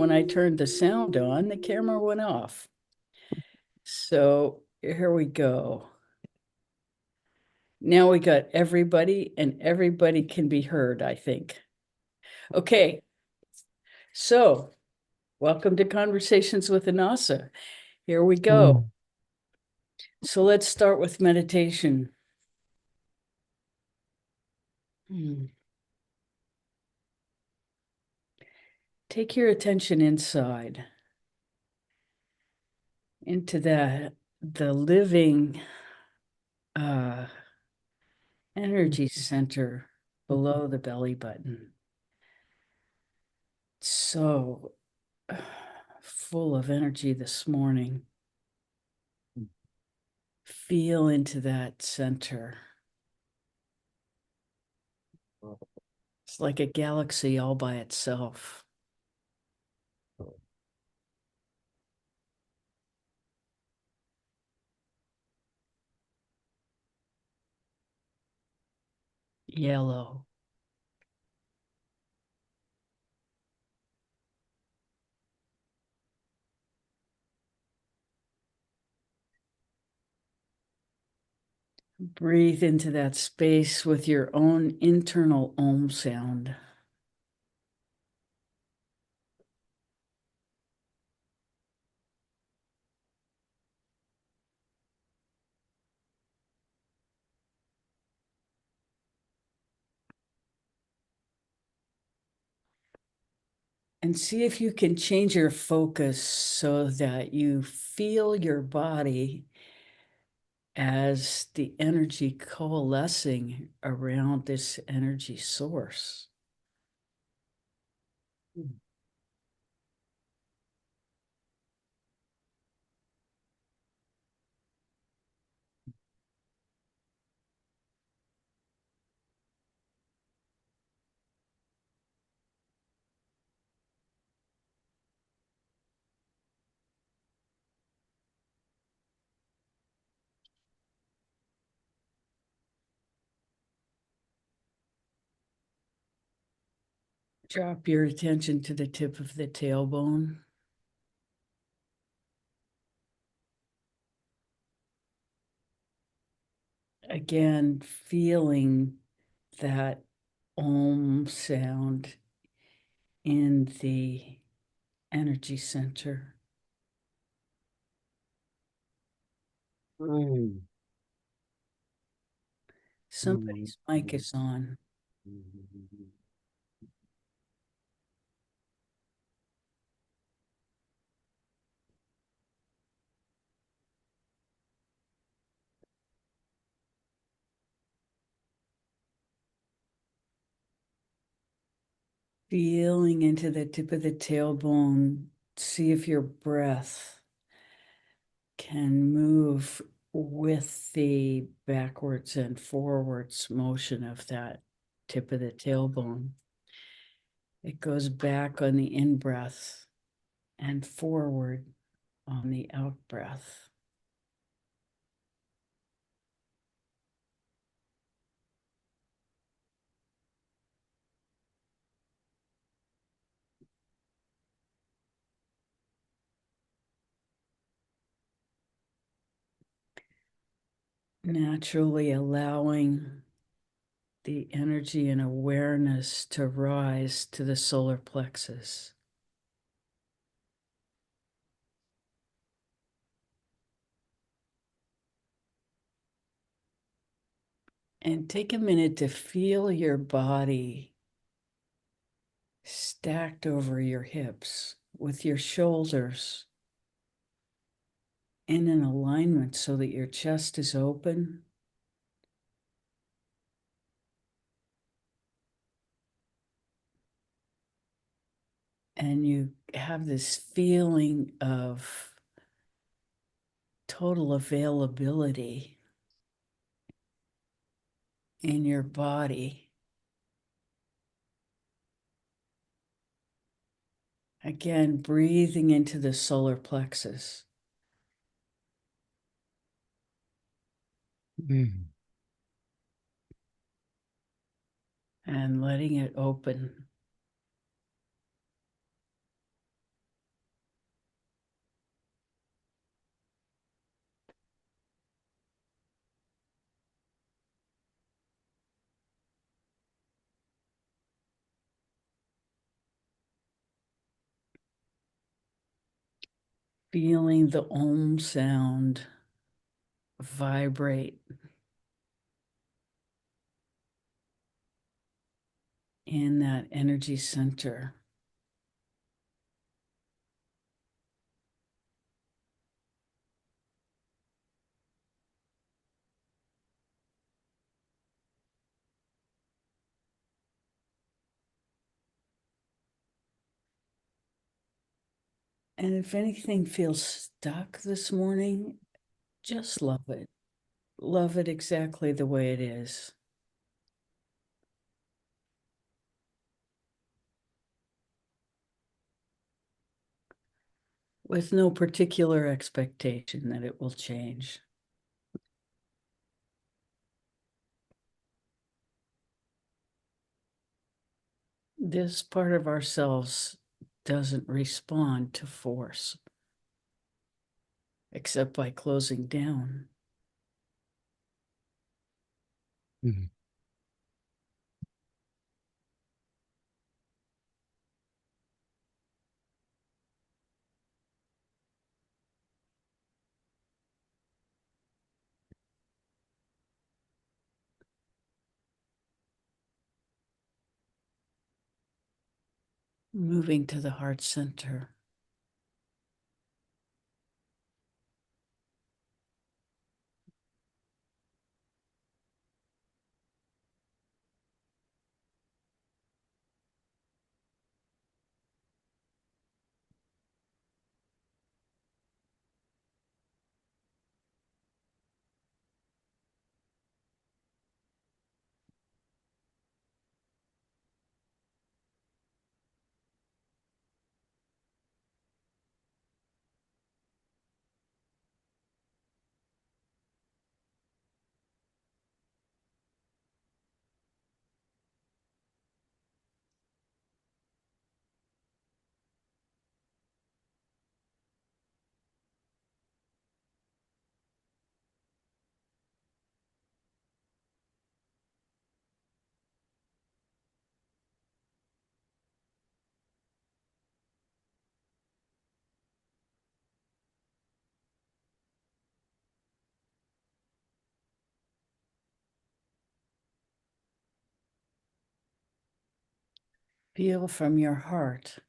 when I turned the sound on, the camera went off. So here we go. Now we got everybody, and everybody can be heard, I think. Okay, so welcome to Conversations with Anasa. Here we go. So let's start with meditation. Take your attention inside into the living energy center below the belly button. So full of energy this morning. Feel into that center. It's like a galaxy all by itself. Yellow. Breathe into that space with your own internal Om sound. And see if you can change your focus so that you feel your body as the energy coalescing around this energy source. Drop your attention to the tip of the tailbone. Again, feeling that Om sound in the energy center. Somebody's mic is on. Feeling into the tip of the tailbone. See if your breath can move with the backwards and forwards motion of that tip of the tailbone. It goes back on the in-breath and forward on the out-breath. Naturally allowing the energy and awareness to rise to the solar plexus. And take a minute to feel your body stacked over your hips with your shoulders in an alignment so that your chest is open. And you have this feeling of total availability in your body. Again, breathing into the solar plexus. And letting it open. Feeling the Om sound vibrate in that energy center. And if anything feels stuck this morning, just love it. Love it exactly the way it is. With no particular expectation that it will change. This part of ourselves doesn't respond to force, except by closing down. Mhm. Moving to the heart center. Feel from your heart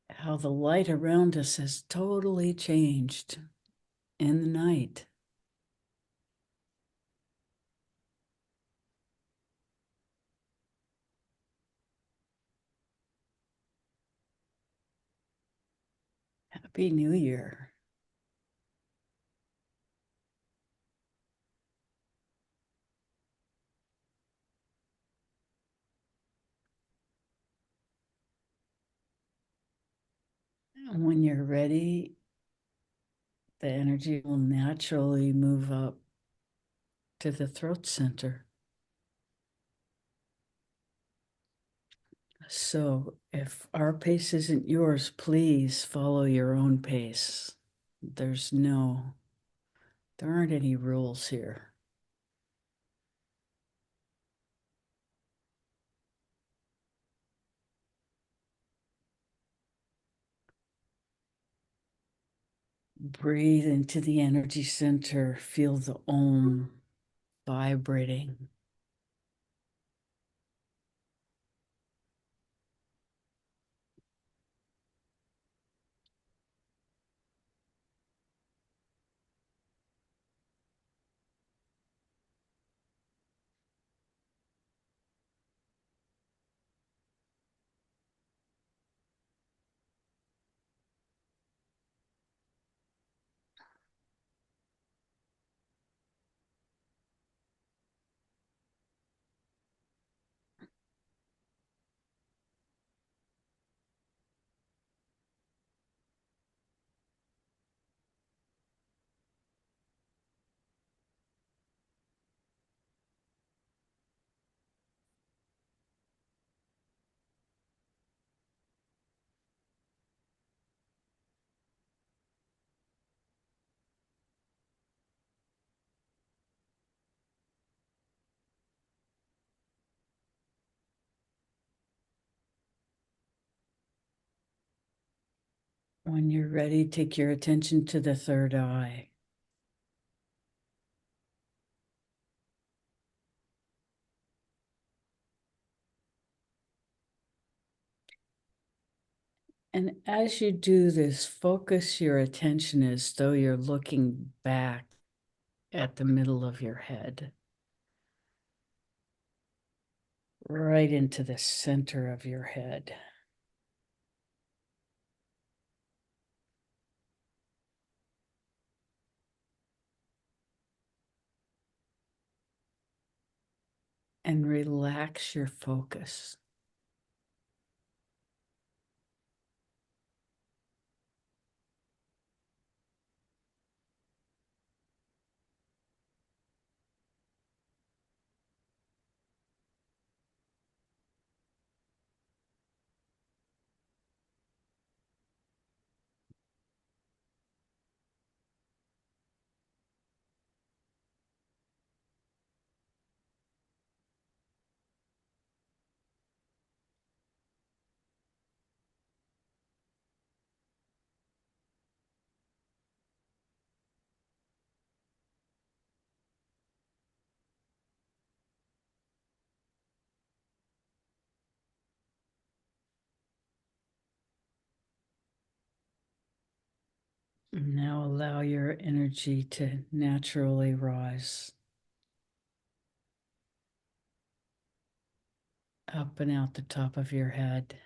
how the light around us has totally changed in the night. Happy New Year. And when you're ready, the energy will naturally move up to the throat center. So if our pace isn't yours, please follow your own pace. There aren't any rules here. Breathe into the energy center. Feel the Om vibrating. When you're ready, take your attention to the third eye. And as you do this, focus your attention as though you're looking back at the middle of your head, right into the center of your head. And relax your focus. Now allow your energy to naturally rise up and out the top of your head.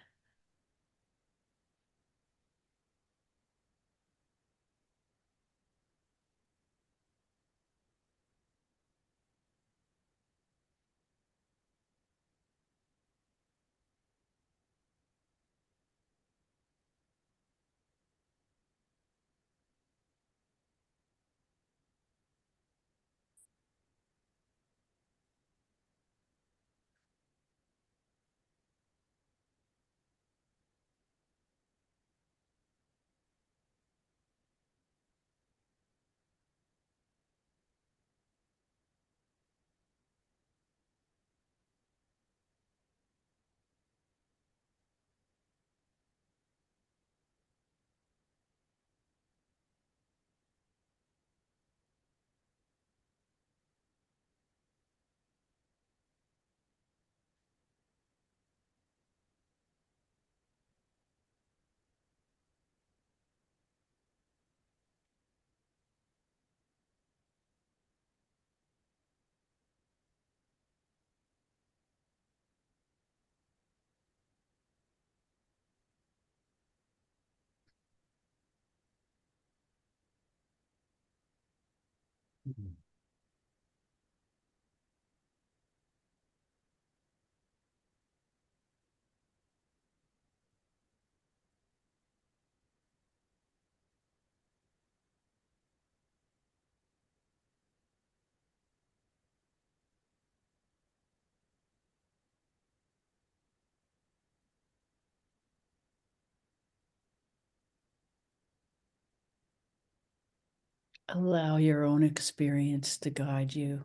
Allow your own experience to guide you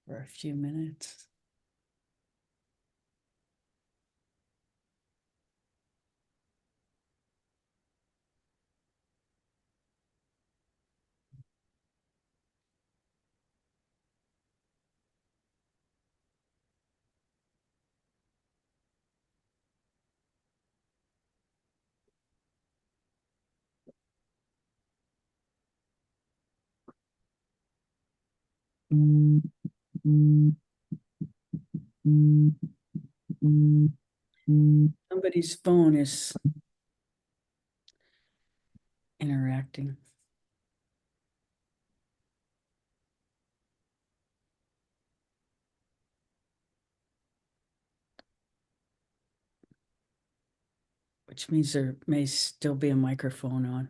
for a few minutes. Somebody's phone is interacting. Which means there may still be a microphone on.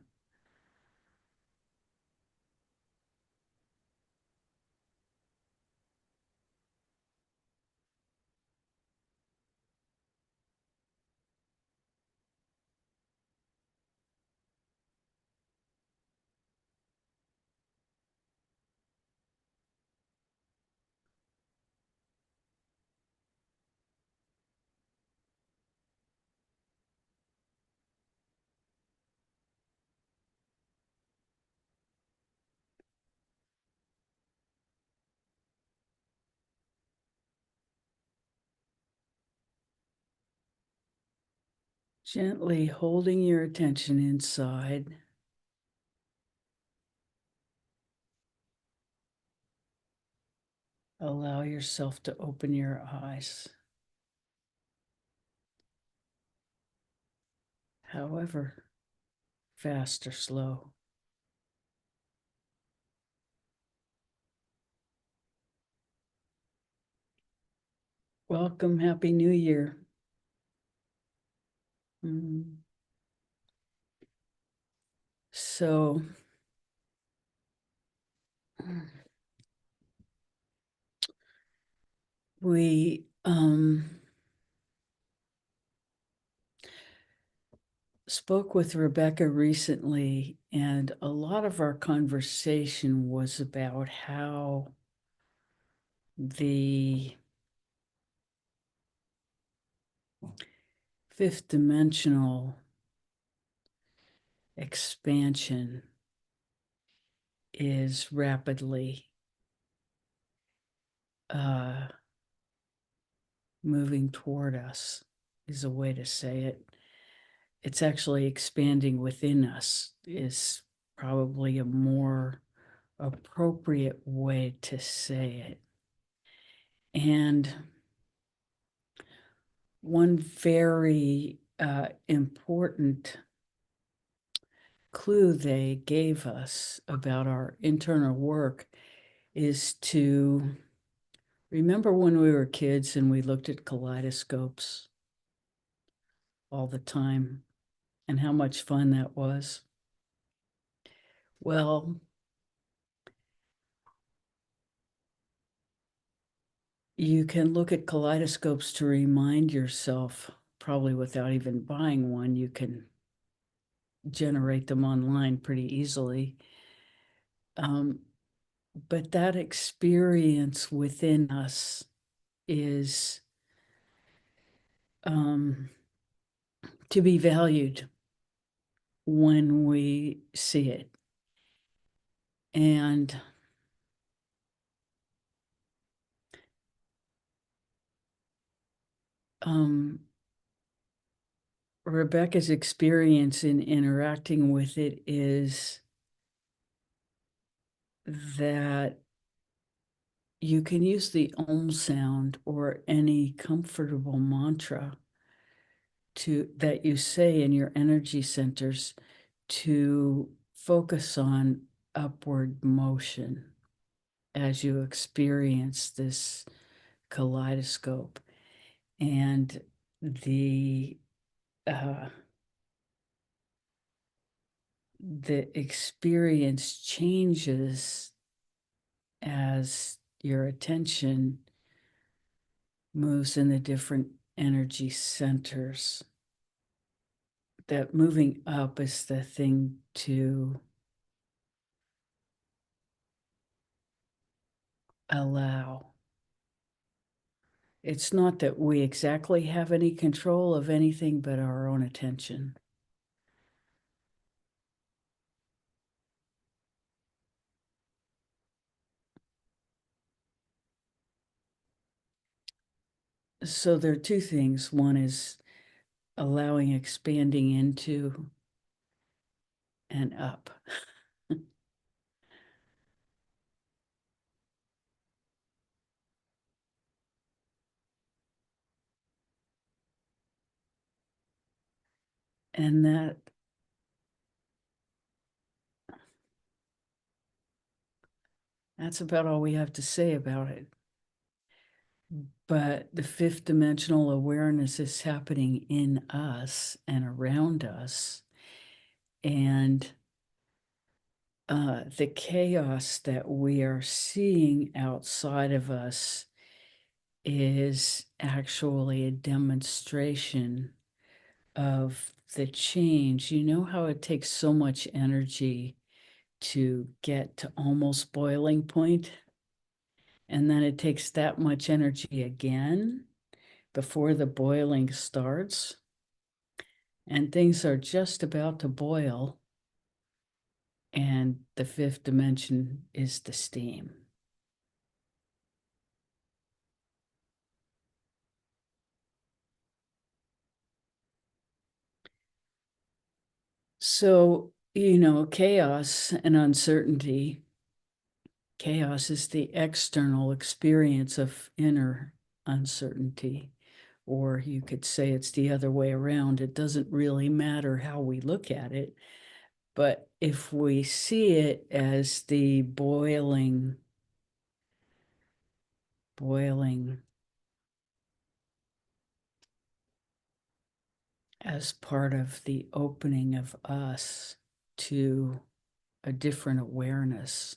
Gently holding your attention inside. Allow yourself to open your eyes. However fast or slow. Welcome, Happy New Year. So, we spoke with Rebecca recently, and a lot of our conversation was about how the fifth dimensional expansion is rapidly moving toward us, is a way to say it. It's actually expanding within us, is probably a more appropriate way to say it. And one very important clue they gave us about our internal work is to remember when we were kids and we looked at kaleidoscopes all the time and how much fun that was. Well, you can look at kaleidoscopes to remind yourself, probably without even buying one, you can generate them online pretty easily. But that experience within us is to be valued when we see it. And Rebecca's experience in interacting with it is that you can use the Om sound or any comfortable mantra that you say in your energy centers to focus on upward motion as you experience this kaleidoscope. And the experience changes as your attention moves in the different energy centers. That moving up is the thing to allow. It's not that we exactly have any control of anything but our own attention. So there are two things. One is allowing expanding into and up. And that's about all we have to say about it. But the fifth dimensional awareness is happening in us and around us. And the chaos that we are seeing outside of us is actually a demonstration of the change. You know how it takes so much energy to get to almost boiling point? And then it takes that much energy again before the boiling starts. And things are just about to boil. And the fifth dimension is the steam. So, chaos and uncertainty. Chaos is the external experience of inner uncertainty, or you could say it's the other way around. It doesn't really matter how we look at it, but if we see it as the boiling as part of the opening of us to a different awareness.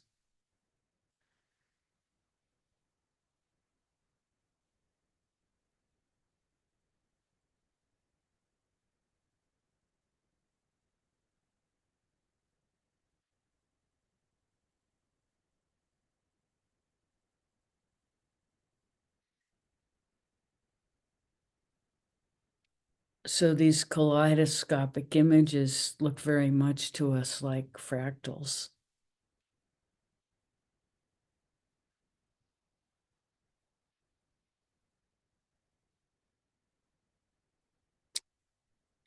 So these kaleidoscopic images look very much to us like fractals.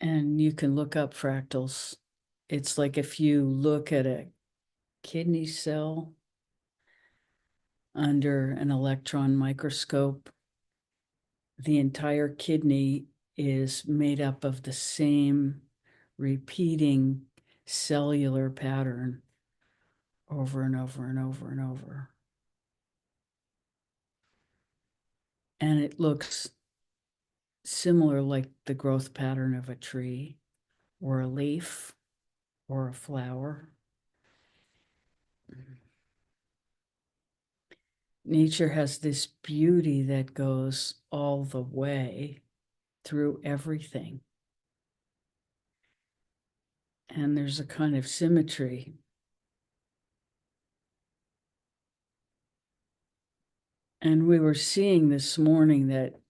And you can look up fractals. It's like if you look at a kidney cell under an electron microscope, the entire kidney is made up of the same repeating cellular pattern over and over and over and over. And it looks similar like the growth pattern of a tree or a leaf or a flower. Nature has this beauty that goes all the way through everything. And there's a kind of symmetry. And we were seeing this morning that,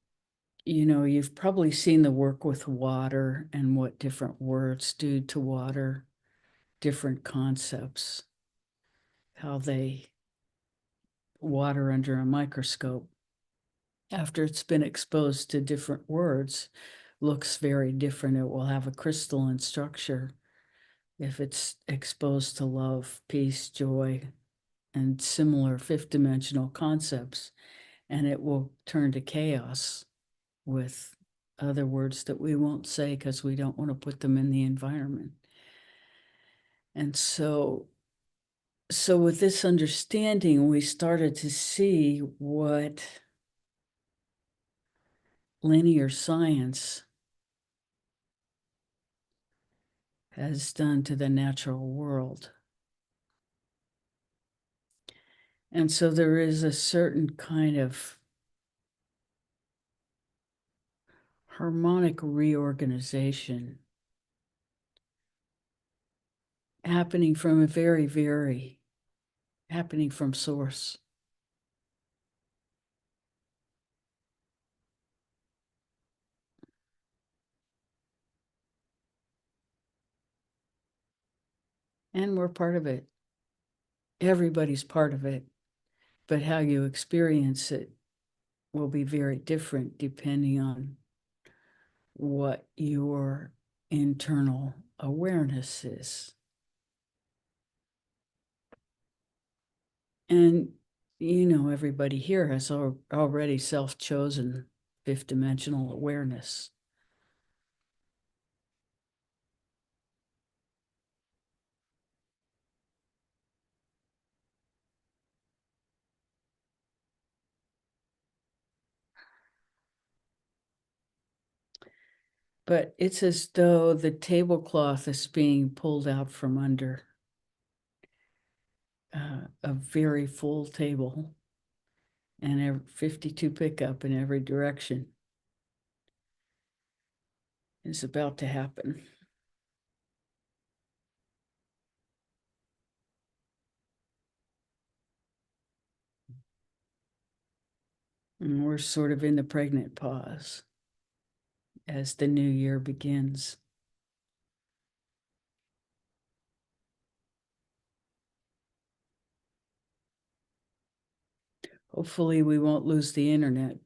you've probably seen the work with water and what different words do to water, different concepts, how they water under a microscope after it's been exposed to different words looks very different. It will have a crystalline structure if it's exposed to love, peace, joy, and similar fifth dimensional concepts, and it will turn to chaos with other words that we won't say because we don't want to put them in the environment. And so with this understanding, we started to see what linear science has done to the natural world. And so there is a certain kind of harmonic reorganization happening from happening from source. And we're part of it. Everybody's part of it. But how you experience it will be very different depending on what your internal awareness is. And, everybody here has already self-chosen fifth dimensional awareness. But it's as though the tablecloth is being pulled out from under a very full table and 52 pickup in every direction is about to happen. And we're sort of in the pregnant pause as the new year begins. Hopefully we won't lose the internet.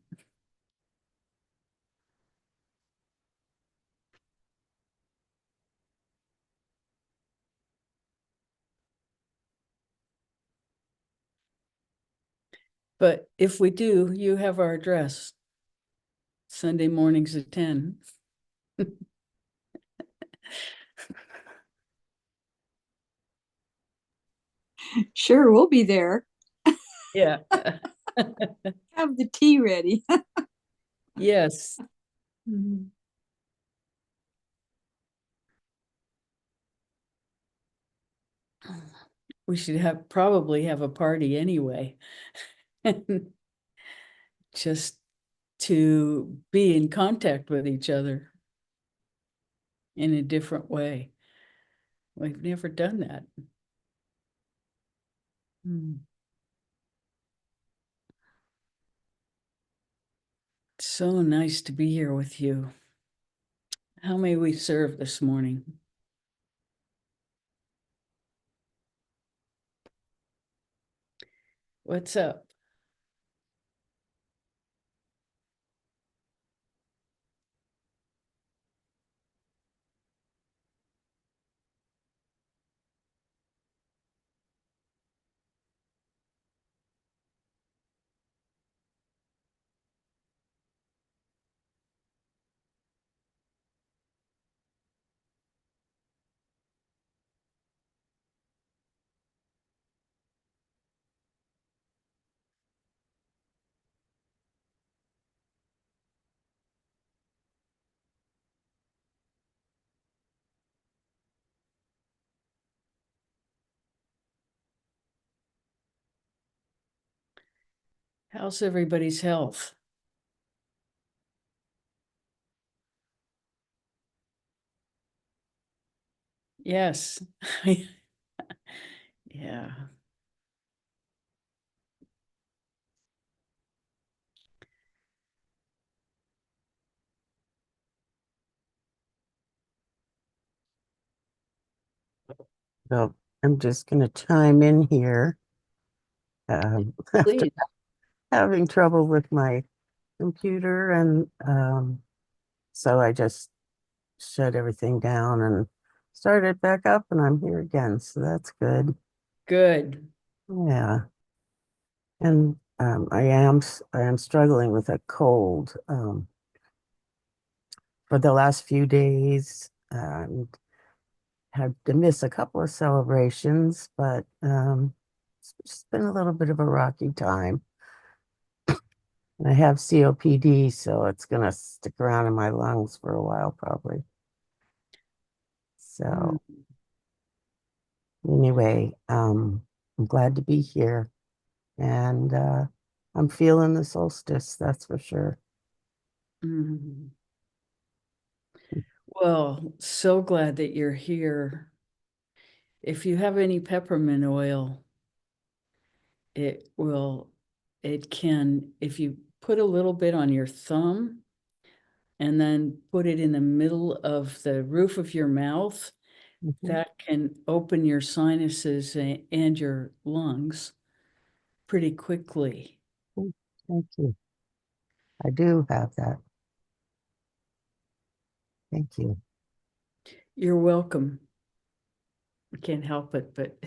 But if we do, you have our address. Sunday mornings at 10. Sure, we'll be there. Yeah. Have the tea ready. Yes. Mhm. We should probably have a party anyway. Just to be in contact with each other in a different way. We've never done that. Hmm. So nice to be here with you. How may we serve this morning? What's up? How's everybody's health? Yes. Yeah. So I'm just going to chime in here. After Please. having trouble with my computer, and so I just shut everything down and started back up, and I'm here again. So that's good. Good. Yeah, and I am struggling with a cold for the last few days. Had to miss a couple of celebrations, but it's just been a little bit of a rocky time. And I have COPD, so it's gonna stick around in my lungs for a while, probably. Mm, So anyway, I'm glad to be here, and I'm feeling the solstice, that's for sure. mm. Well, so glad that you're here. If you have any peppermint oil, it will, it can, if you put a little bit on your thumb and then put it in the middle of the roof of your mouth, Mhm. that can open your sinuses and your lungs pretty quickly. Mm, thank you. I do have that. Thank you. You're welcome. I can't help it, but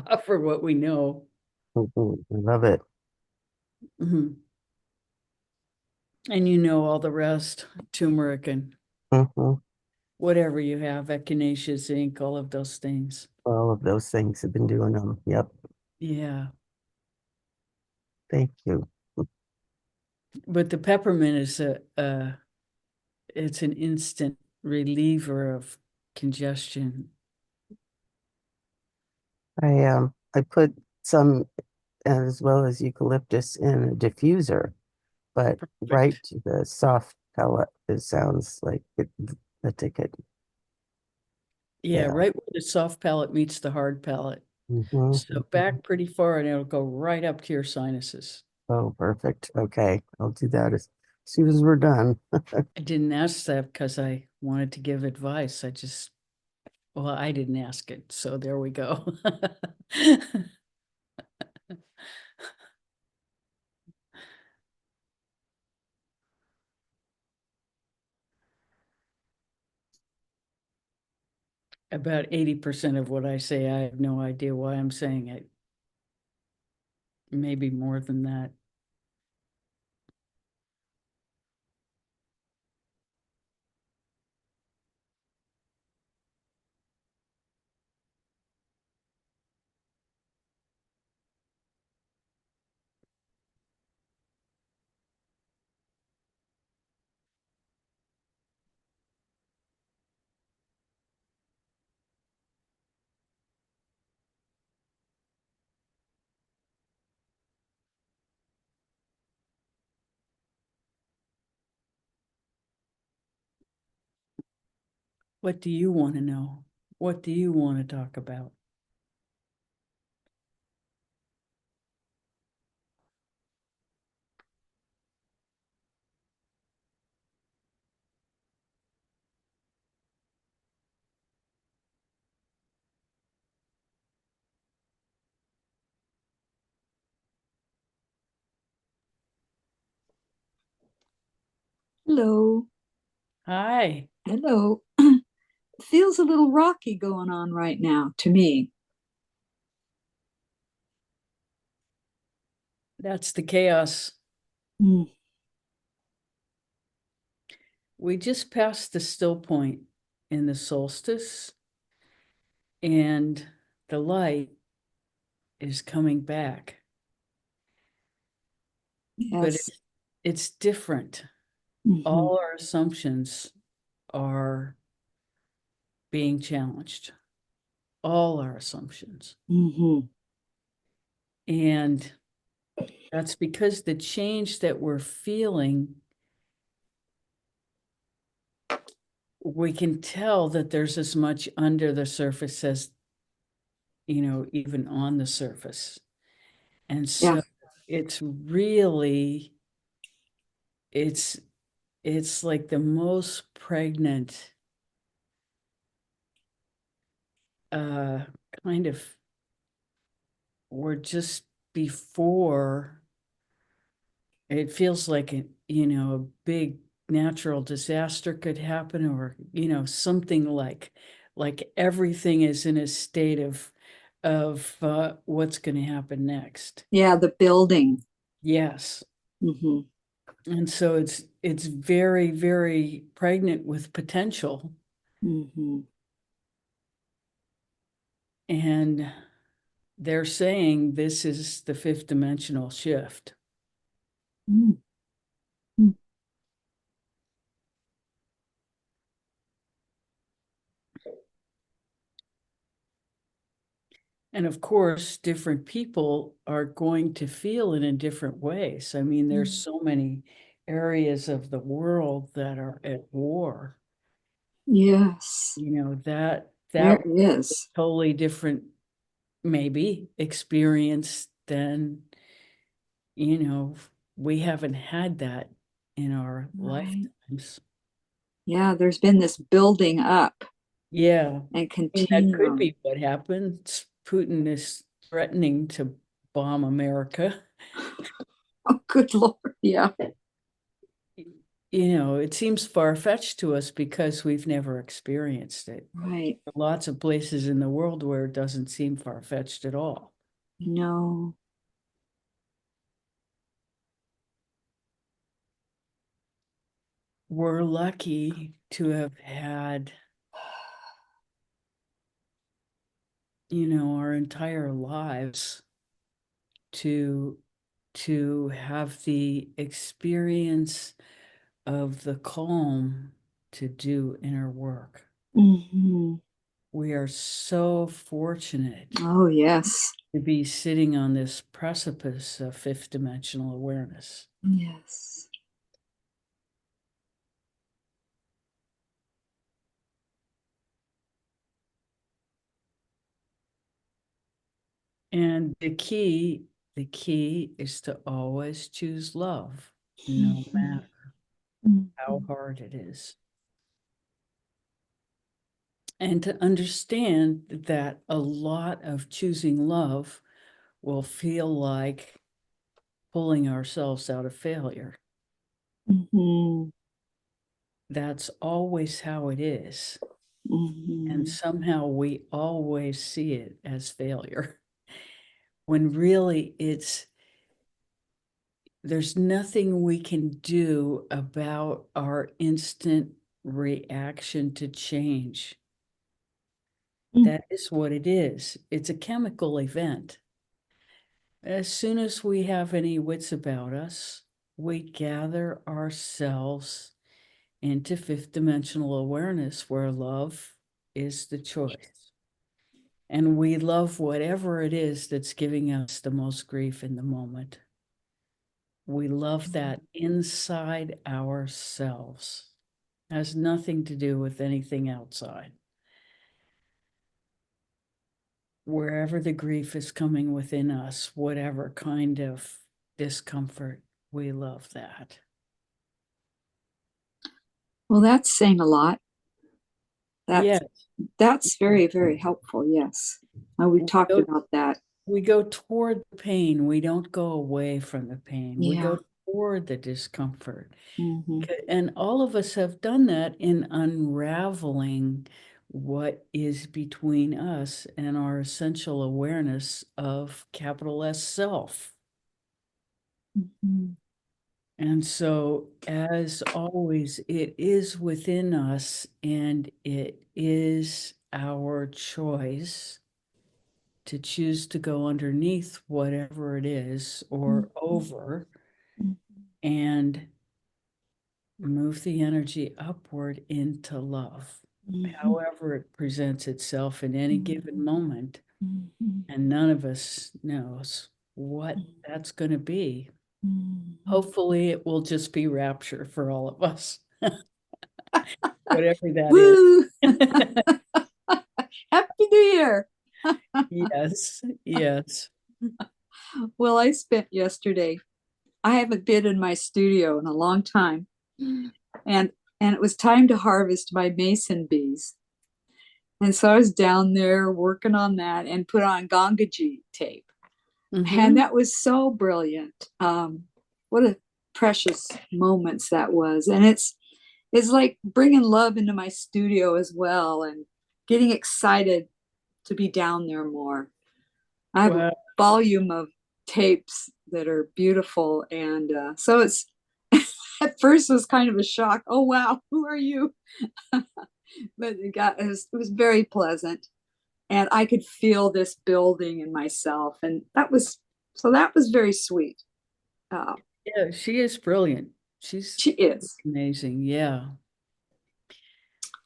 offer what we know. Mhm. I love it. Mhm. And you know all the rest, turmeric and Mhm. whatever you have, echinacea, zinc, all of those things. All of those things have been doing them. Yep. Yeah. Thank you. But the peppermint is it's an instant reliever of congestion. I put some as well as eucalyptus in a diffuser, but right Perfect. to the soft palate, it sounds like the ticket. Yeah, Yeah. right where the soft palate meets the hard palate. So Mhm. back pretty far and it'll go right up to your sinuses. Oh, perfect. Okay. I'll do that as soon as we're done. I didn't ask that because I wanted to give advice. Well, I didn't ask it, so there we go. About 80% of what I say, I have no idea why I'm saying it. maybe more than that. What do you want to know? What do you want to talk about? Hello. Hi, Hello. Feels a little rocky going on right now to me. that's the chaos. Mm, We just passed the still point in the solstice, and the light is coming back, but yes. it's different. Hmm. All our assumptions are being challenged, all our assumptions. Hmm. And that's because the change that we're feeling, we can tell that there's as much under the surface as, even on the surface. And Yeah. so it's really, it's it's like the most pregnant uh kind of, we're just before, it feels like a big natural disaster could happen, or something like everything is in a state of what's going to happen next. Yeah, the building. Yes. Hmm. And so it's very, very pregnant with potential. Hmm. And they're saying this is the fifth dimensional shift. Mm. Mm. And of course, different people are going to feel it in different ways. I mean, there's so many areas of the world that are at war. Yes, That there was a is. totally different, maybe, experience than, you know, we haven't had that in our Right. lifetimes. Yeah, there's been this building up Yeah. and I mean, that could continuum. be what happens. Putin is threatening to bomb America. Oh, good Lord. Yeah. It seems far-fetched to us because we've never experienced it. Right. There are lots of places in the world where it doesn't seem far-fetched at all. No. We're lucky to have had, our entire lives to have the experience of the calm to do inner work. Hmm. We are so fortunate Oh, yes. to be sitting on this precipice of fifth dimensional awareness. Yes. And the key is to always choose love, no matter how hard it is. And to understand that a lot of choosing love will feel like pulling ourselves out of failure. Hmm. That's always how it is. And Hmm. somehow we always see it as failure when really there's nothing we can do about our instant reaction to change. That is what it is. It's a chemical event. As soon as we have any wits about us, we gather ourselves into fifth dimensional awareness where love is the choice. And we love whatever it is that's giving us the most grief in the moment. We love that inside ourselves. It has nothing to do with anything outside. Wherever the grief is coming within us, whatever kind of discomfort, we love that. Well, that's saying a lot. Yes. That's very, very helpful. Yes. We talked about that. We go toward the pain. We don't go away from the pain. We Yeah. go toward the discomfort. Mhm. And all of us have done that in unraveling what is between us and our essential awareness of capital S self. Mhm. And so, as always, it is within us, and it is our choice to choose to go underneath whatever it is or over Mhm. and move the energy upward into love, Mhm. however it presents itself in any given moment. Mhm. And none of us knows what that's going to be. Mhm. Hopefully, it will just be rapture for all of us, whatever that Woo! is. Happy New Year. Yes, yes. Well, I spent yesterday, I haven't been in my studio in a long time. And it was time to harvest my mason bees. And so I was down there working on that and put on Gangaji tape. And that was so brilliant. What a precious moments that was. And it's like bringing love into my studio as well and getting excited to be down there more. I have a volume of tapes that are beautiful. And so it's at first it was kind of a shock. Oh, wow, who are you? But it was very pleasant. And I could feel this building in myself. And that was very sweet. Yeah, she is brilliant. She is. Amazing. Yeah.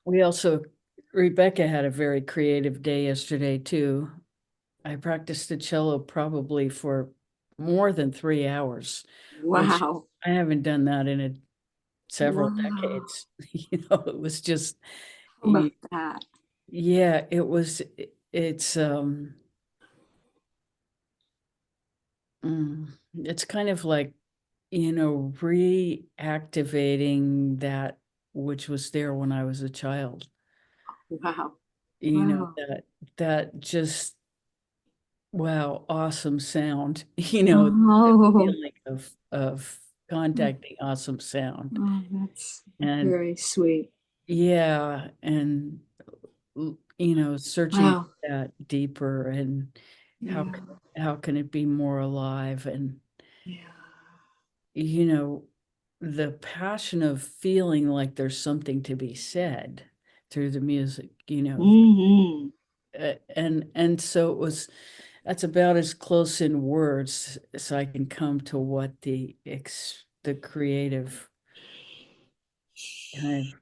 We also, Rebecca had a very creative day yesterday too. I practiced the cello probably for more than 3 hours, which Wow. I haven't done that in several Wow. decades. It was just, How about that? yeah, it's it's kind of like, reactivating that which was there when I was a child. Wow. Wow. That just, wow, awesome sound. The feeling of contacting awesome sound. Oh, that's And very sweet. yeah, and searching that deeper and how can it be more alive, and the passion of feeling like there's something to be said through the music, and so that's about as close in words as I can come to what the creative kind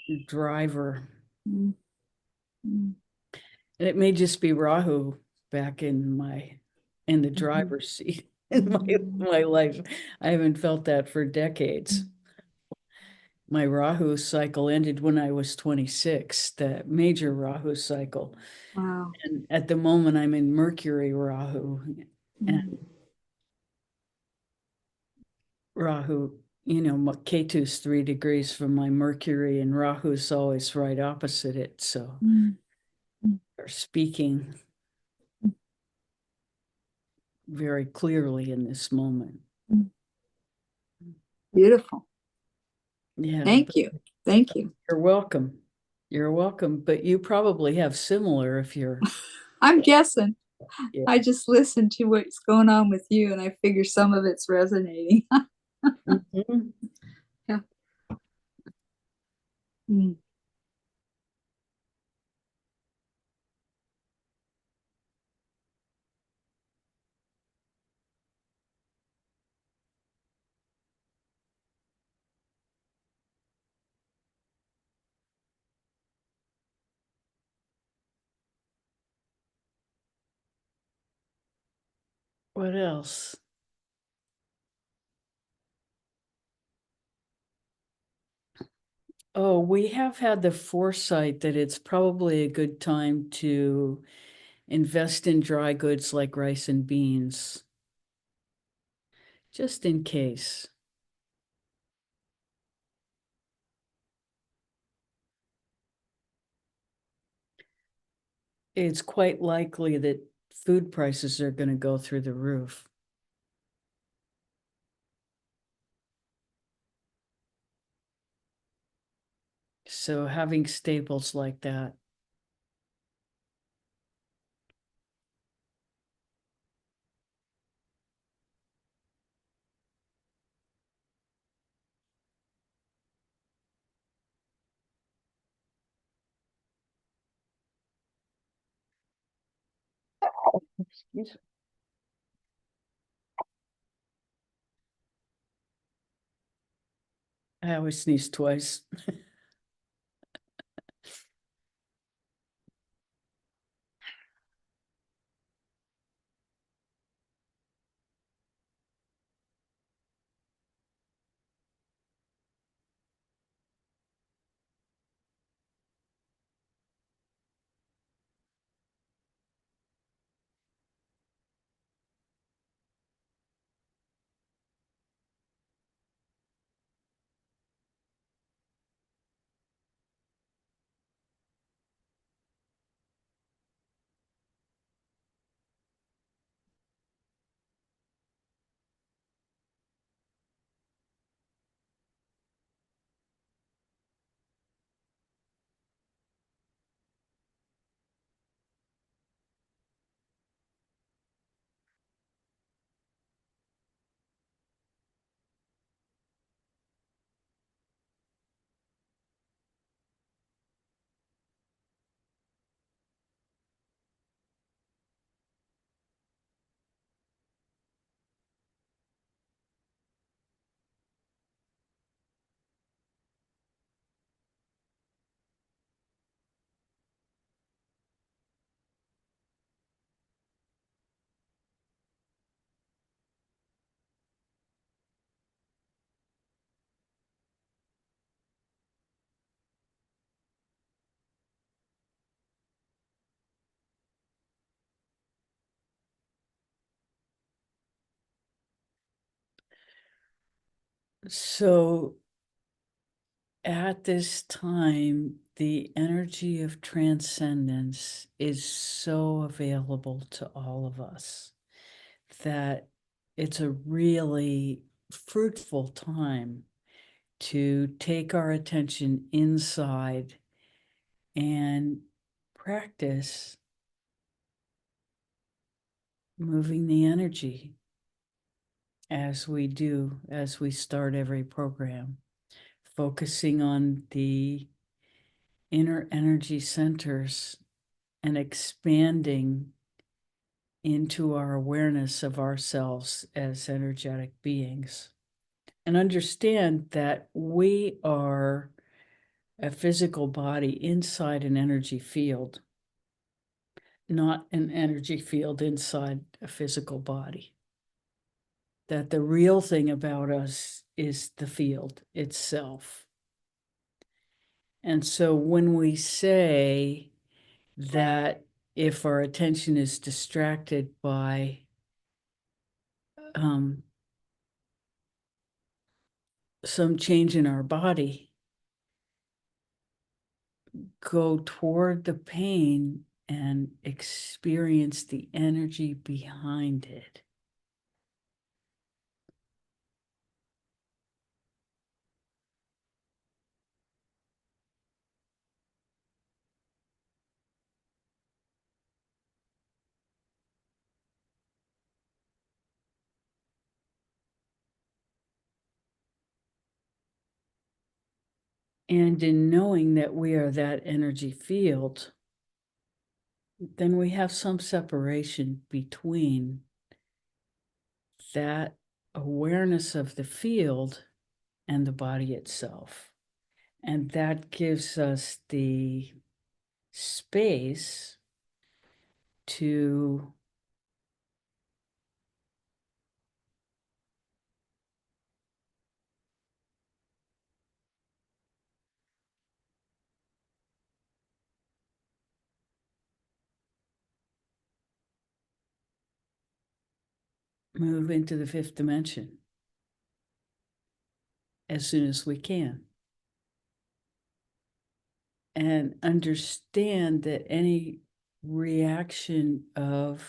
of driver. And it may just be Rahu back in the driver's seat in my life. I haven't felt that for decades. My Rahu cycle ended when I was 26, the major Rahu cycle. Wow. And at the moment I'm in Mercury Rahu. And Rahu, Ketu's 3 degrees from my Mercury, and Rahu's always right opposite it. So they're speaking very clearly in this moment. Beautiful. Yeah. Thank you. Thank you. You're welcome. You're welcome. But you probably have similar if you're I'm guessing. Yeah. I just listen to what's going on with you, and I figure some of it's resonating. Mhm. Yeah. Mm. What else? Oh, we have had the foresight that it's probably a good time to invest in dry goods like rice and beans, just in case. It's quite likely that food prices are going to go through the roof. So having staples like that. Excuse me. I always sneeze twice. So at this time, the energy of transcendence is so available to all of us that it's a really fruitful time to take our attention inside and practice moving the energy as we do, as we start every program, focusing on the inner energy centers and expanding into our awareness of ourselves as energetic beings. And understand that we are a physical body inside an energy field, not an energy field inside a physical body. That the real thing about us is the field itself. And so when we say that if our attention is distracted by some change in our body, go toward the pain and experience the energy behind it. And in knowing that we are that energy field, then we have some separation between that awareness of the field and the body itself. And that gives us the space to move into the fifth dimension as soon as we can. And understand that any reaction of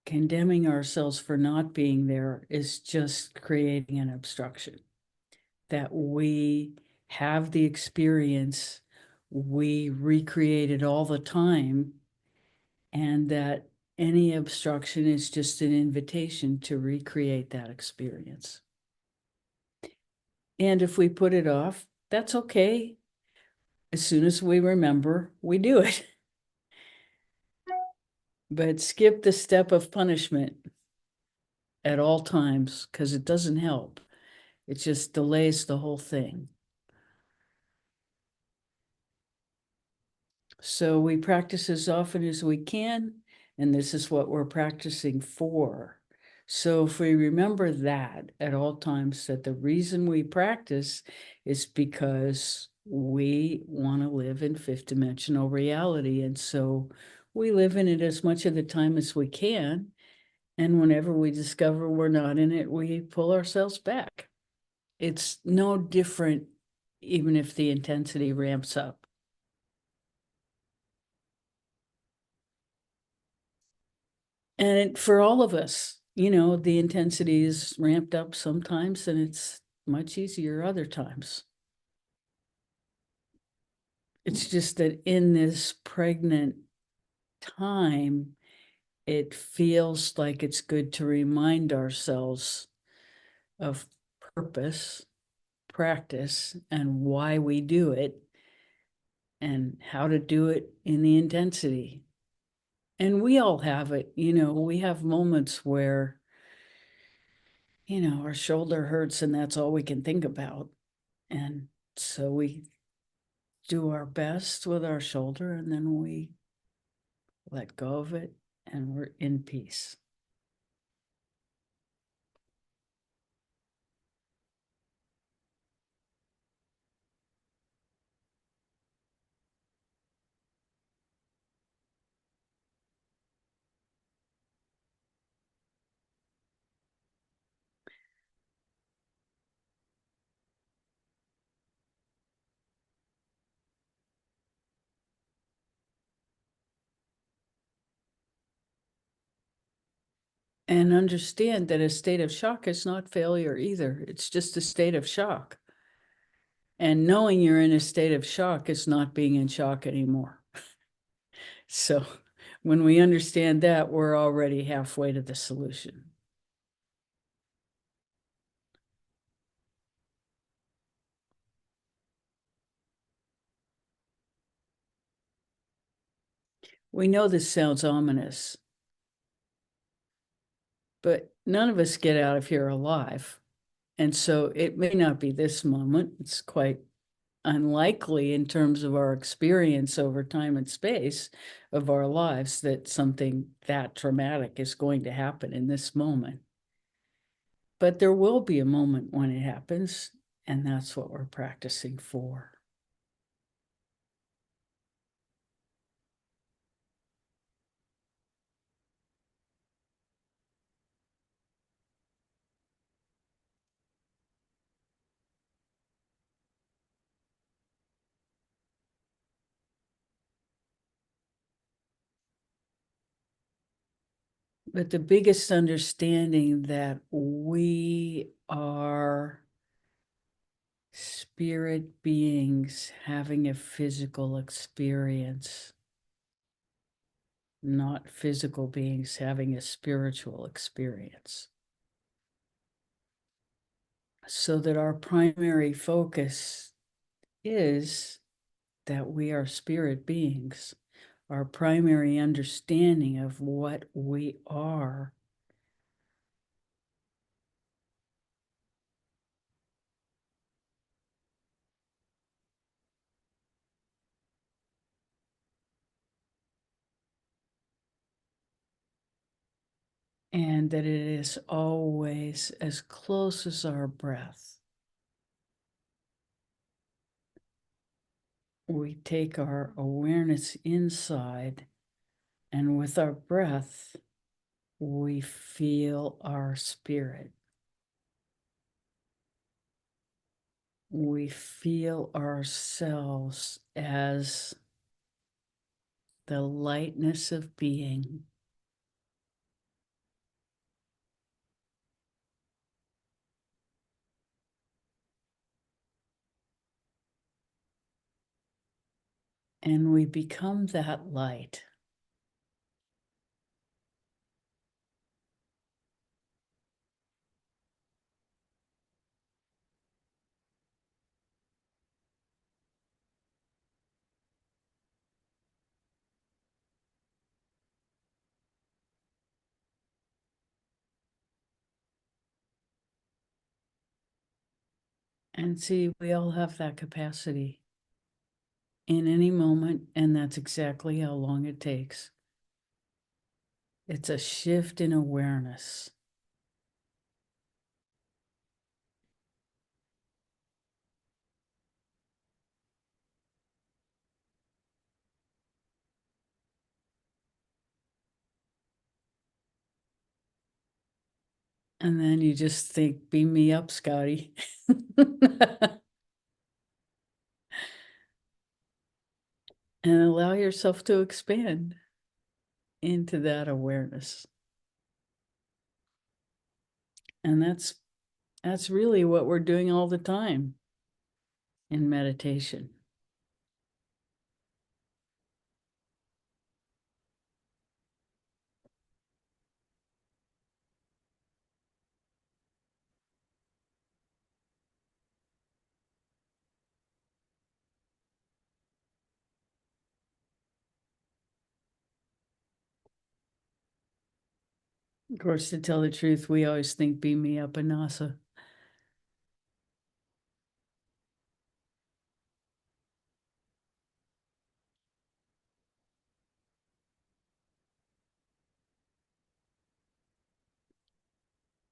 condemning ourselves for not being there is just creating an obstruction. That we have the experience, we recreate it all the time, and that any obstruction is just an invitation to recreate that experience. And if we put it off, that's okay. As soon as we remember, we do it. But skip the step of punishment at all times, because it doesn't help. It just delays the whole thing. So we practice as often as we can, and this is what we're practicing for. So if we remember that at all times, that the reason we practice is because we want to live in fifth dimensional reality. And so we live in it as much of the time as we can. And whenever we discover we're not in it, we pull ourselves back. It's no different, even if the intensity ramps up. And for all of us, the intensity is ramped up sometimes, and it's much easier other times. It's just that in this pregnant time, it feels like it's good to remind ourselves of purpose, practice, and why we do it, and how to do it in the intensity. And we all have it, we have moments where, our shoulder hurts and that's all we can think about. And so we do our best with our shoulder, and then we let go of it, and we're in peace. And understand that a state of shock is not failure either. It's just a state of shock. And knowing you're in a state of shock is not being in shock anymore. So when we understand that, we're already halfway to the solution. We know this sounds ominous, but none of us get out of here alive. And so it may not be this moment. It's quite unlikely in terms of our experience over time and space of our lives that something that traumatic is going to happen in this moment. But there will be a moment when it happens, and that's what we're practicing for. But the biggest understanding that we are spirit beings having a physical experience, not physical beings having a spiritual experience. so that our primary focus is that we are spirit beings. Our primary understanding of what we are and that it is always as close as our breath. We take our awareness inside, and with our breath, we feel our spirit. We feel ourselves as the lightness of being. And we become that light. And see, we all have that capacity in any moment, and that's exactly how long it takes. It's a shift in awareness. And then you just think, beam me up, Scotty. And allow yourself to expand into that awareness. And that's really what we're doing all the time in meditation. Of course, to tell the truth, we always think beam me up, Anasa.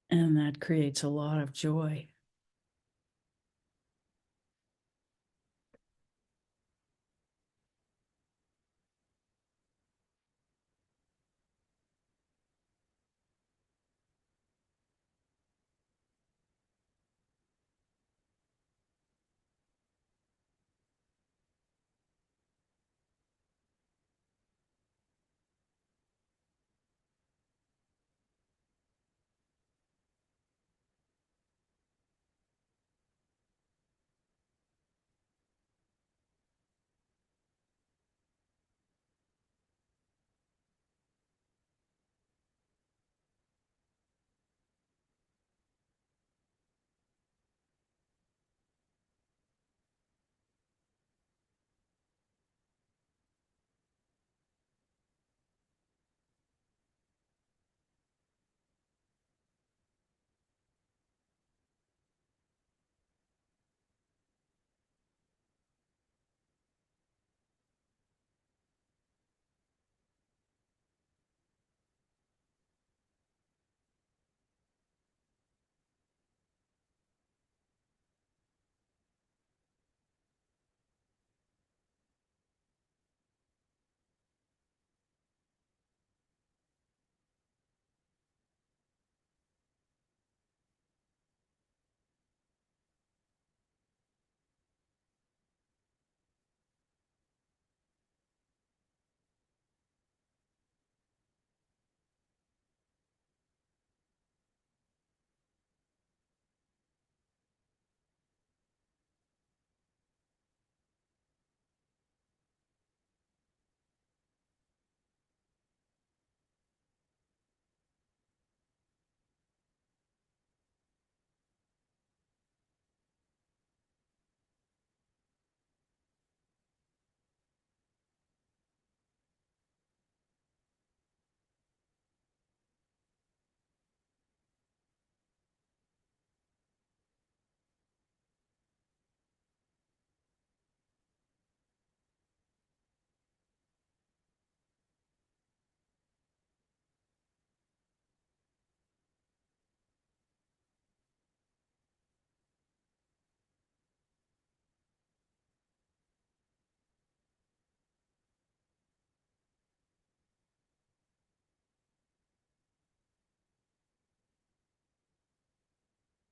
And that creates a lot of joy.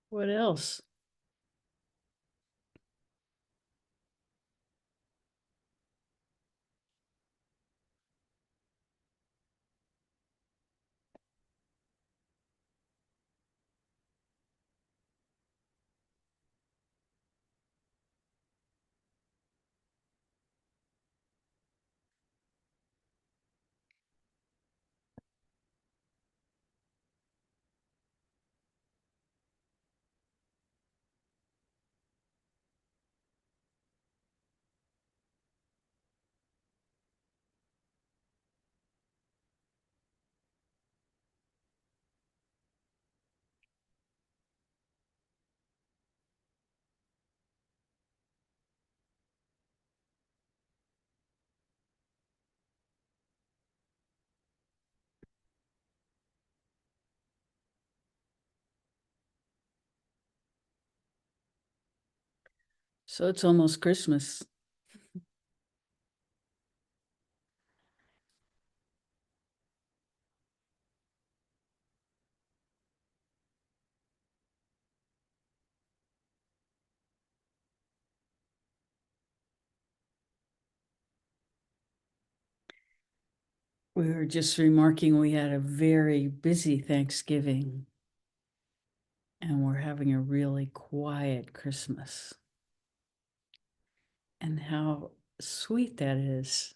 What else? So it's almost Christmas. We were just remarking we had a very busy Thanksgiving, and we're having a really quiet Christmas. And how sweet that is.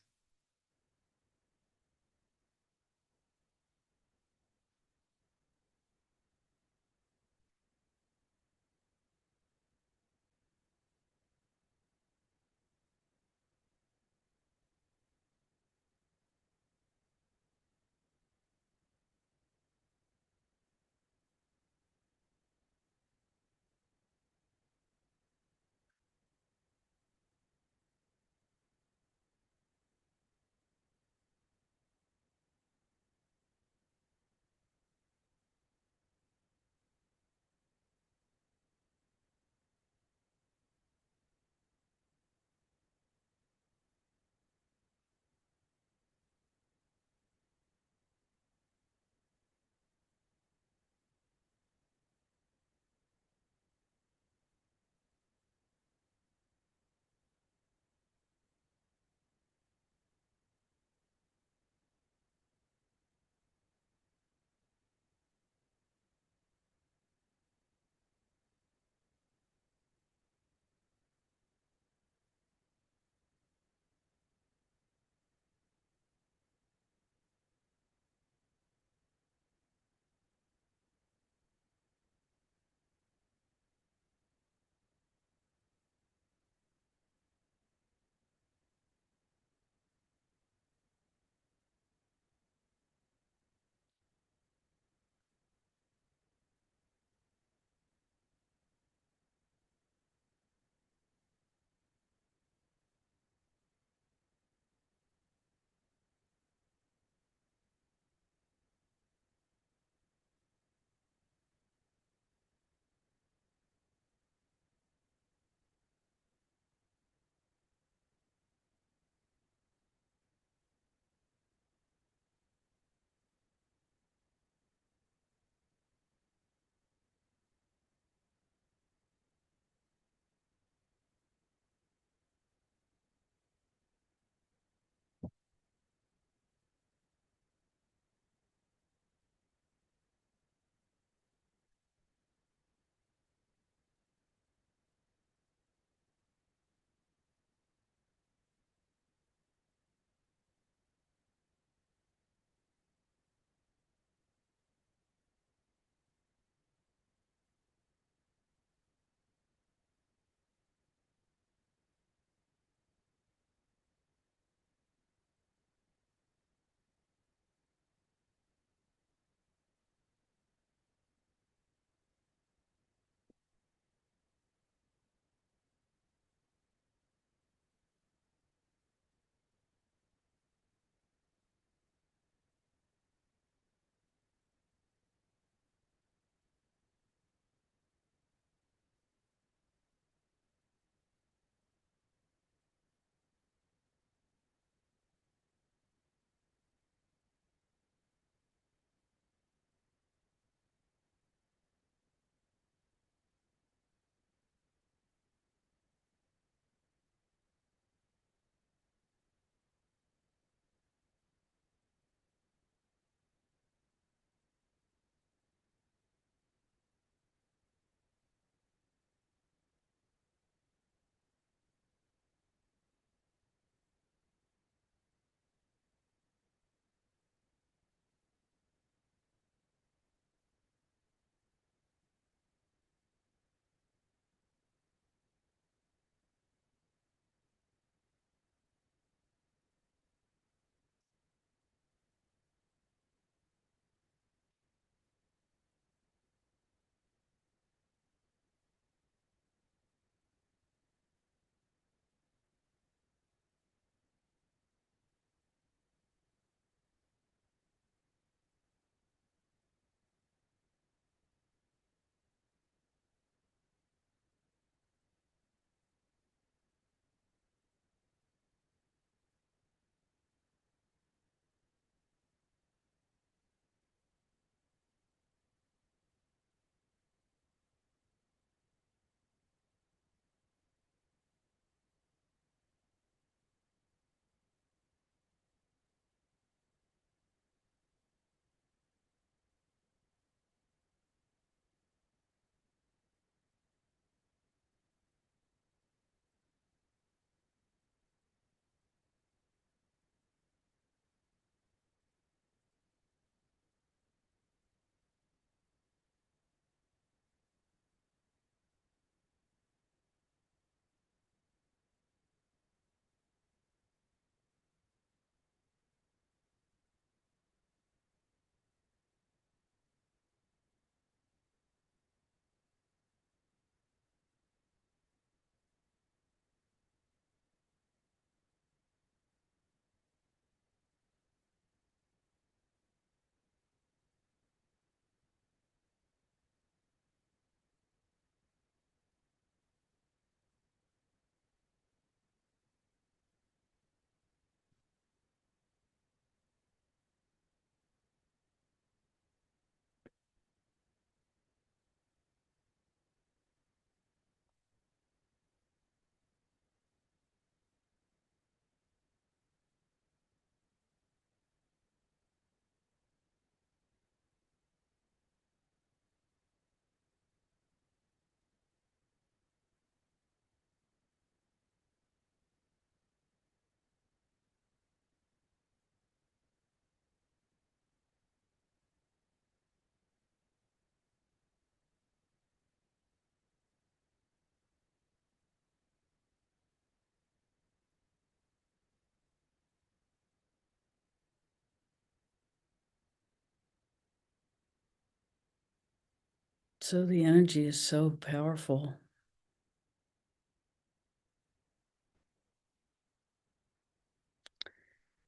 So the energy is so powerful.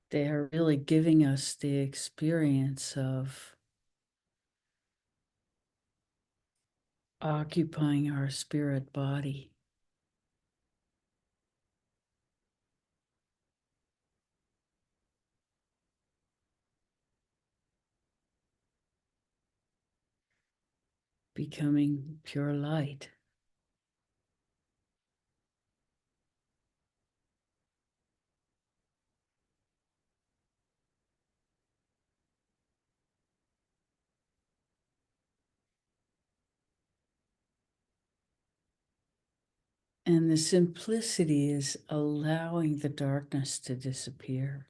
They are really giving us the experience of occupying our spirit body. Becoming pure light. And the simplicity is allowing the darkness to disappear.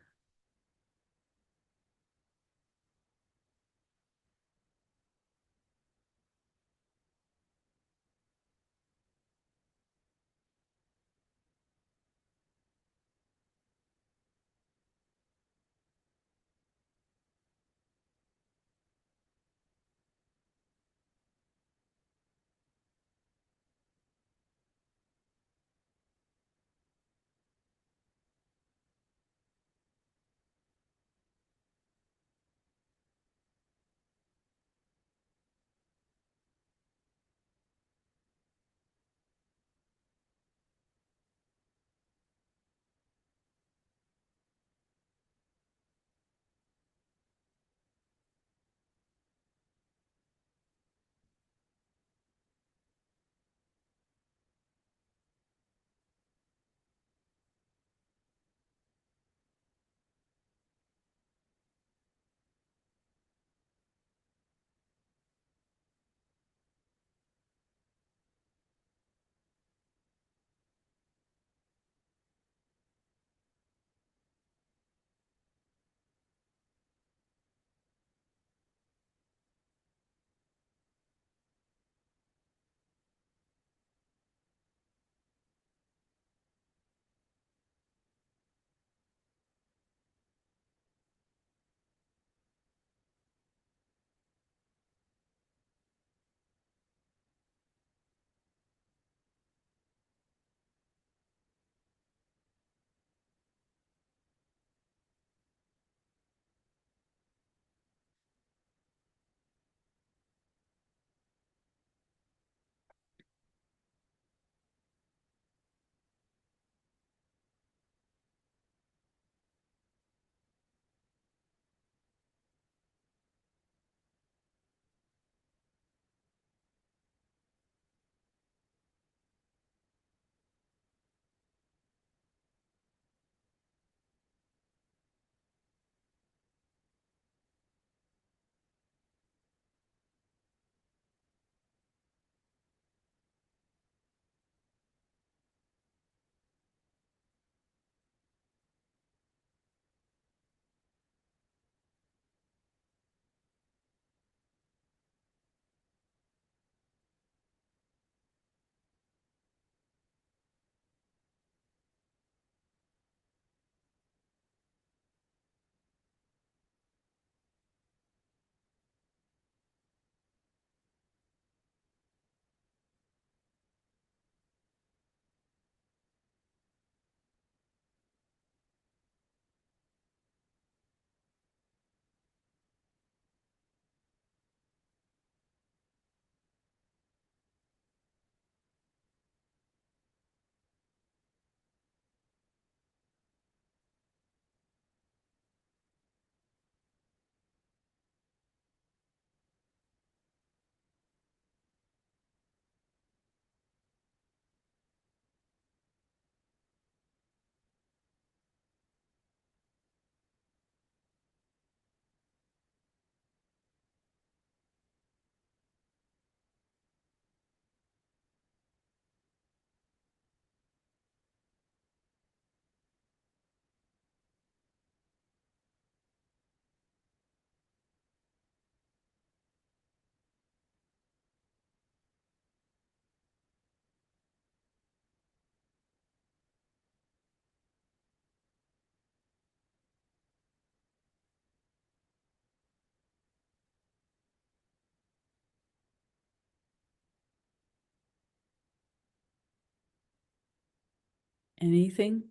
Anything?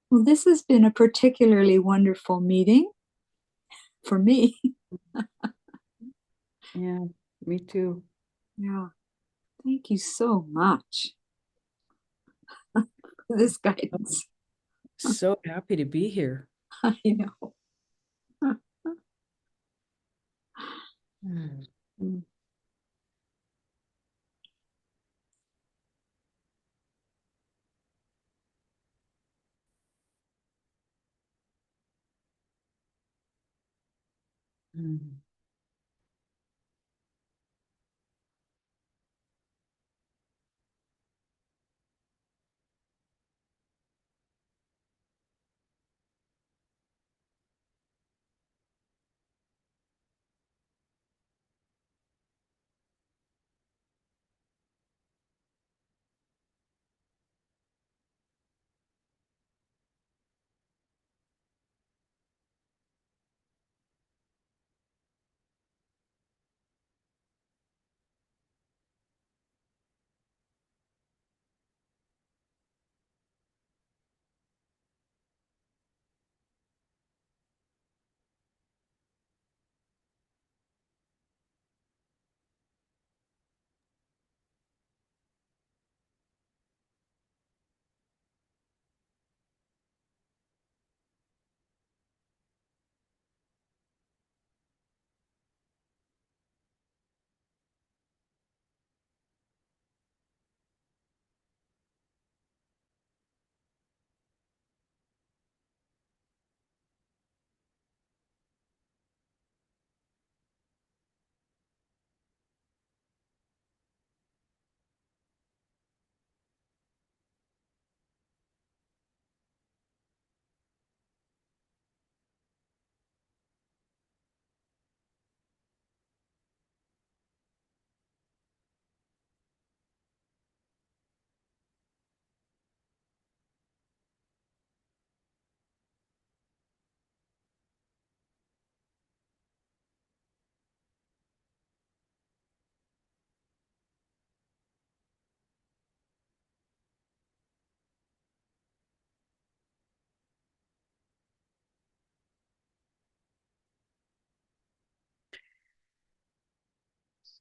Well, this has been a particularly wonderful meeting for me. Yeah, me too. Yeah. Thank you so much for this guidance. So happy to be here. I know. Mm. Mm.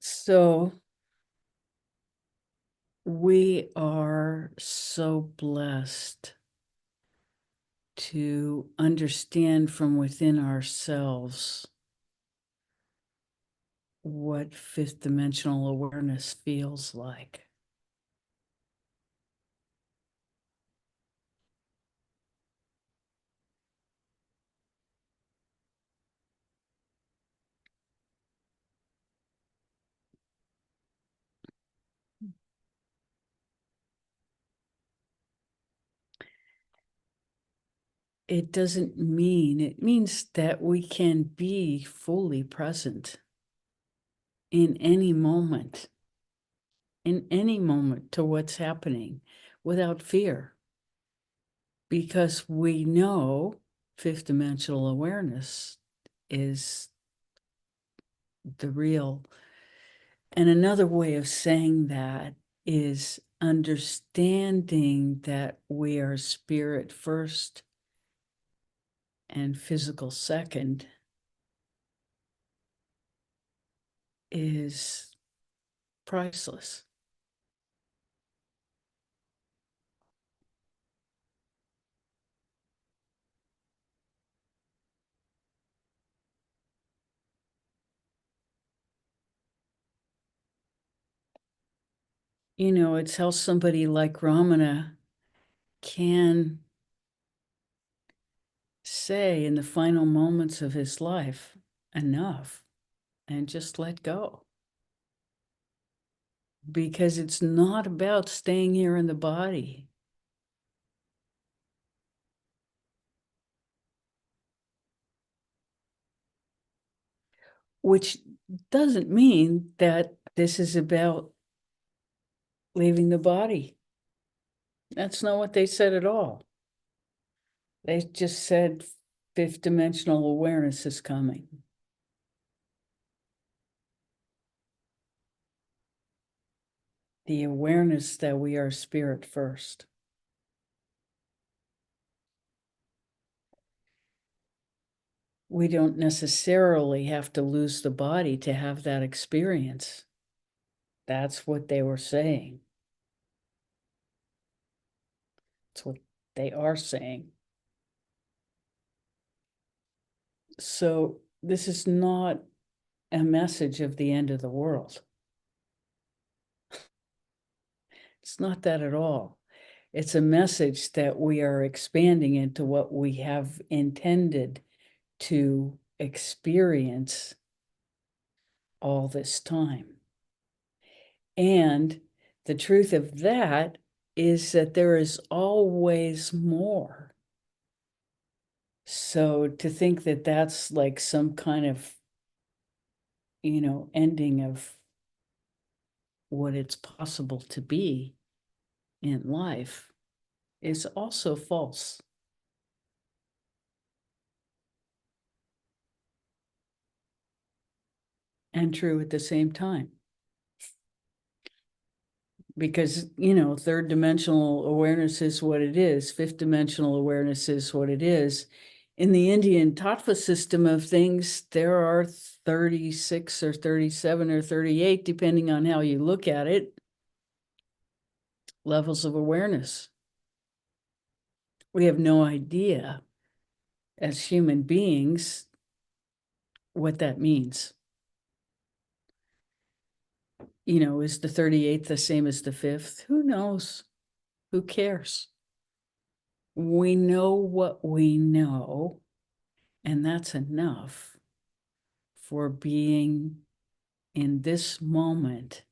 So we are so blessed to understand from within ourselves what fifth dimensional awareness feels like. It doesn't mean, it means that we can be fully present in any moment to what's happening without fear, because we know fifth dimensional awareness is the real. And another way of saying that is understanding that we are spirit first and physical second is priceless. You know, it's how somebody like Ramana can say in the final moments of his life, enough, and just let go. Because it's not about staying here in the body. Which doesn't mean that this is about leaving the body. That's not what they said at all. They just said fifth dimensional awareness is coming. The awareness that we are spirit first. We don't necessarily have to lose the body to have that experience. That's what they were saying. That's what they are saying. So this is not a message of the end of the world. It's not that at all. It's a message that we are expanding into what we have intended to experience all this time. And the truth of that is that there is always more. So to think that that's like some kind of, ending of what it's possible to be in life is also false. And true at the same time. Because, third dimensional awareness is what it is. Fifth dimensional awareness is what it is. In the Indian tattva system of things, there are 36 or 37 or 38, depending on how you look at it, levels of awareness. We have no idea as human beings what that means. Is the 38th the same as the 5th? Who knows? Who cares? We know what we know, and that's enough for being in this moment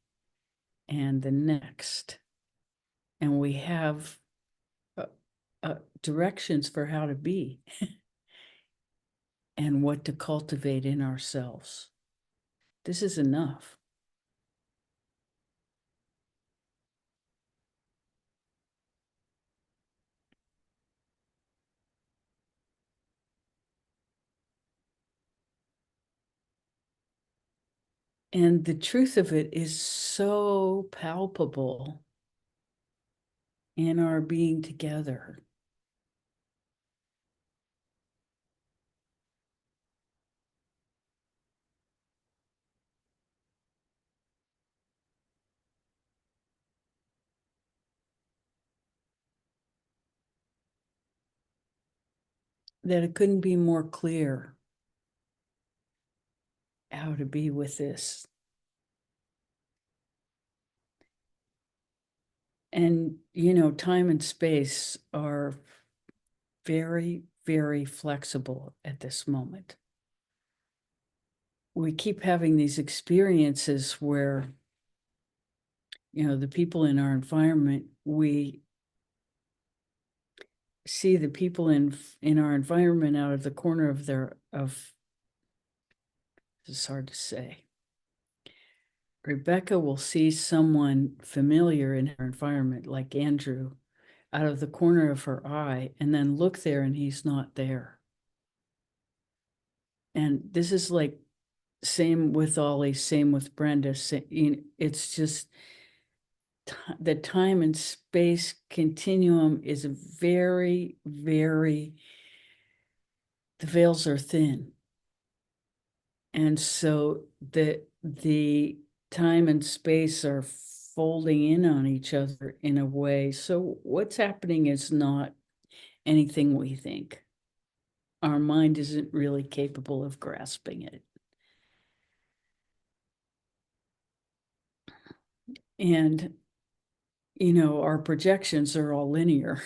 and the next. And we have directions for how to be and what to cultivate in ourselves. This is enough. And the truth of it is so palpable in our being together. That it couldn't be more clear how to be with this. And, time and space are very, very flexible at this moment. We keep having these experiences where, the people in our environment, we see the people in our environment out of the corner of it's hard to say. Rebecca will see someone familiar in her environment, like Andrew, out of the corner of her eye, and then look there and he's not there. And this is like same with Ollie, same with Brenda. It's just the time and space continuum is very, very, the veils are thin. And so the time and space are folding in on each other in a way. So what's happening is not anything we think. Our mind isn't really capable of grasping it. And, our projections are all linear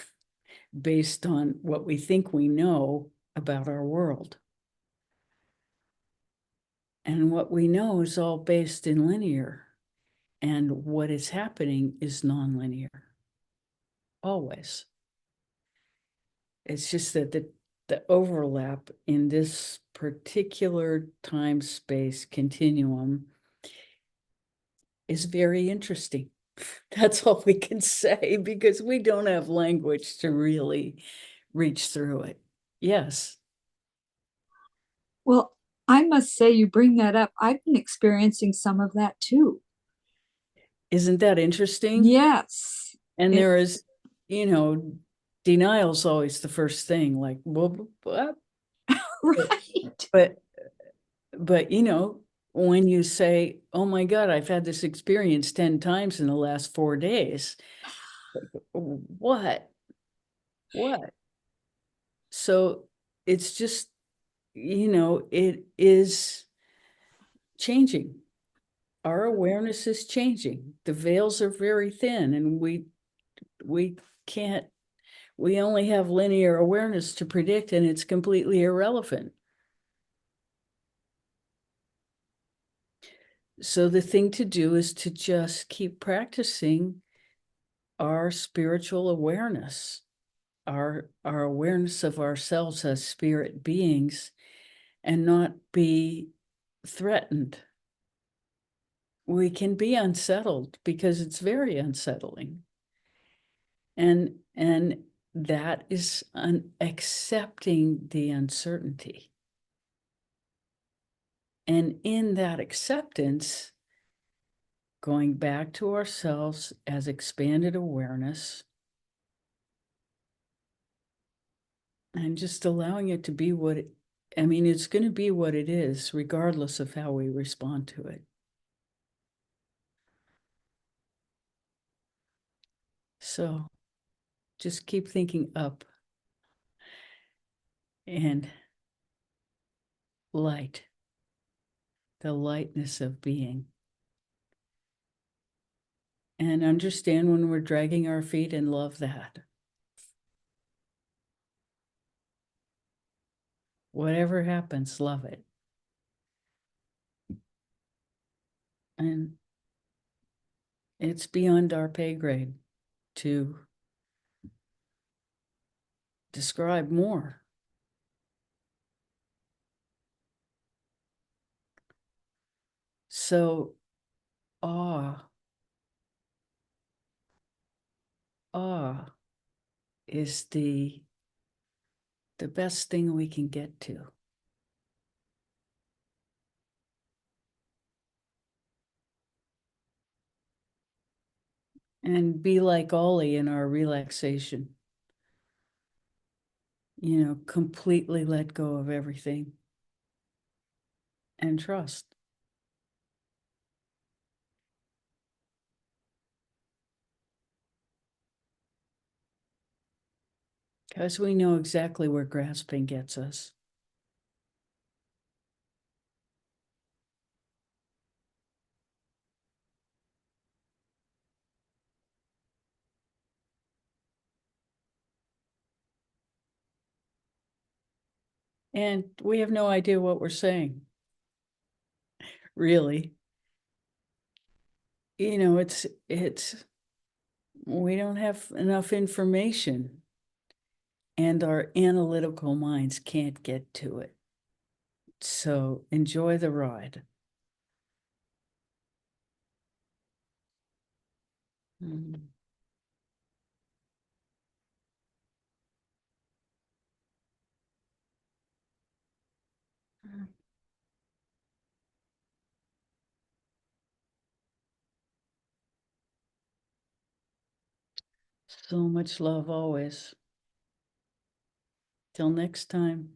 based on what we think we know about our world. And what we know is all based in linear. And what is happening is nonlinear. Always. It's just that the overlap in this particular time-space continuum is very interesting. That's all we can say, because we don't have language to really reach through it. Yes. Well, I must say, you bring that up. I've been experiencing some of that too. Isn't that interesting? Yes. And It- there is, denial's always the first thing, like, well, what? Right. But when you say, oh my God, I've had this experience 10 times in the last 4 days, what? So it's just, it is changing. Our awareness is changing. The veils are very thin, and we can't, we only have linear awareness to predict, and it's completely irrelevant. So the thing to do is to just keep practicing our spiritual awareness, our awareness of ourselves as spirit beings, and not be threatened. We can be unsettled because it's very unsettling. And that is accepting the uncertainty. And in that acceptance, going back to ourselves as expanded awareness, and just allowing it to be what it's going to be what it is, regardless of how we respond to it. So just keep thinking up and light, the lightness of being. And understand when we're dragging our feet, and love that. Whatever happens, love it. And it's beyond our pay grade to describe more. So awe is the best thing we can get to. And be like Ollie in our relaxation. Completely let go of everything and trust. Because we know exactly where grasping gets us. And we have no idea what we're saying. Really. It's we don't have enough information, and our analytical minds can't get to it. So enjoy the ride. Mm. So much love always. Till next time.